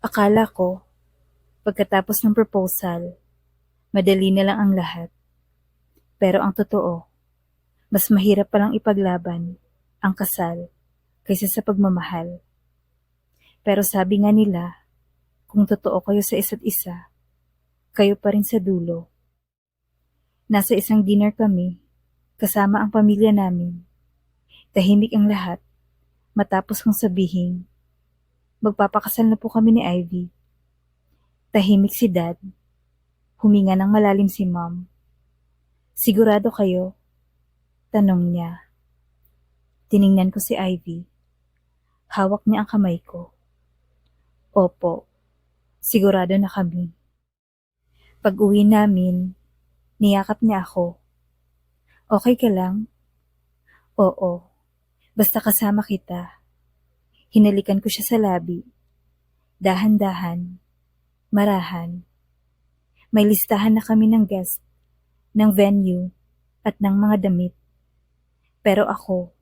Akala ko, pagkatapos ng proposal, madali na lang ang lahat. Pero ang totoo, mas mahirap palang ipaglaban ang kasal kaysa sa pagmamahal. Pero sabi nga nila, kung totoo kayo sa isa't isa, kayo pa rin sa dulo. Nasa isang dinner kami, kasama ang pamilya namin. Tahimik ang lahat, matapos kong sabihin, magpapakasal na po kami ni Ivy. Tahimik si Dad, huminga ng malalim si Mom. Sigurado kayo? Tanong niya. Tiningnan ko si Ivy. Hawak niya ang kamay ko. Opo, sigurado na kami. Pag-uwi namin, niyakap niya ako. Okay ka lang? Oo, basta kasama kita. Hinalikan ko siya sa labi. Dahan-dahan, marahan. May listahan na kami ng guest, ng venue, at ng mga damit. Pero ako,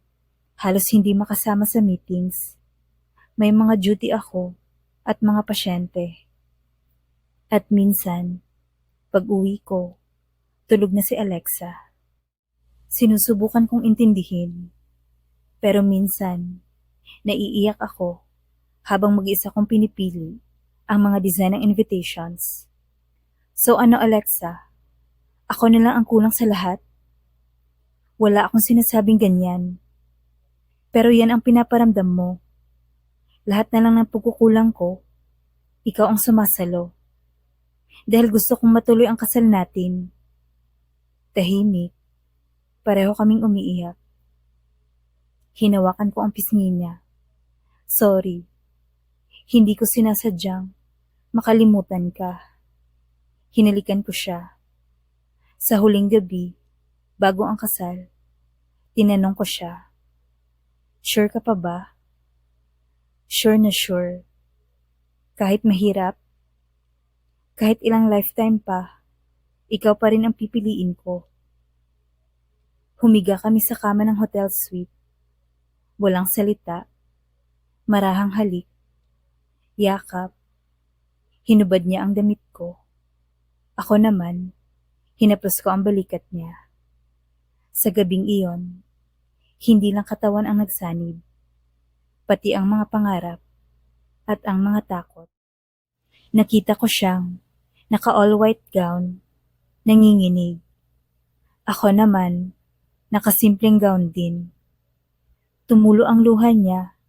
halos hindi makasama sa meetings. May mga duty ako at mga pasyente. At minsan, pag-uwi ko, tulog na si Alexa. Sinusubukan kong intindihin, pero minsan, naiiyak ako habang mag-isa kong pinipili ang mga design ng invitations. So ano Alexa, ako na lang ang kulang sa lahat? Wala akong sinasabing ganyan. Pero yan ang pinaparamdam mo. Lahat na lang ng pagkukulang ko, ikaw ang sumasalo. Dahil gusto kong matuloy ang kasal natin. Tahimik, pareho kaming umiiyak. Hinawakan ko ang pisngi niya. Sorry, hindi ko sinasadyang makalimutan ka. Hinalikan ko siya. Sa huling gabi, bago ang kasal, tinanong ko siya, sure ka pa ba? Sure na sure. Kahit mahirap, kahit ilang lifetime pa, ikaw pa rin ang pipiliin ko. Humiga kami sa kama ng hotel suite. Walang salita, marahang halik, yakap, hinubad niya ang damit ko. Ako naman, hinapos ko ang balikat niya. Sa gabing iyon, hindi lang katawan ang nagsanib, pati ang mga pangarap at ang mga takot. Nakita ko siyang naka-all-white gown, nanginginig. Ako naman, nakasimpleng gown din. Tumulo ang luha niya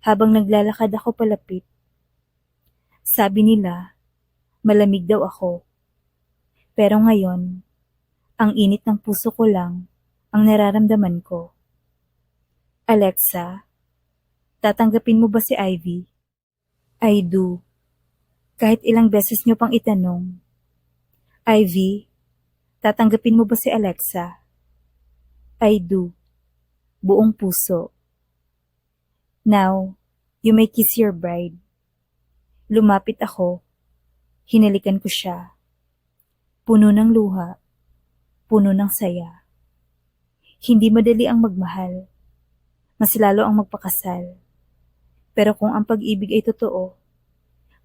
habang naglalakad ako palapit. Sabi nila, malamig daw ako. Pero ngayon, ang init ng puso ko lang ang nararamdaman ko. Alexa, tatanggapin mo ba si Ivy? I do. Kahit ilang beses niyo pang itanong. Ivy, tatanggapin mo ba si Alexa? I do. Buong puso. Now, you may kiss your bride. Lumapit ako. Hinalikan ko siya. Puno ng luha. Puno ng saya. Hindi madali ang magmahal. Mas lalo ang magpakasal. Pero kung ang pag-ibig ay totoo,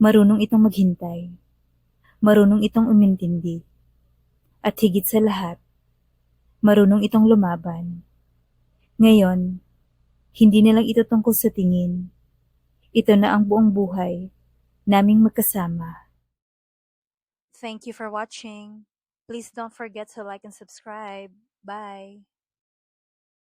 marunong itong maghintay. Marunong itong umintindi. At higit sa lahat, marunong itong lumaban. Ngayon, hindi na lang ito tungkol sa tingin. Ito na ang buong buhay, naming magkasama. Thank you for watching. Please don't forget to like and subscribe. Bye!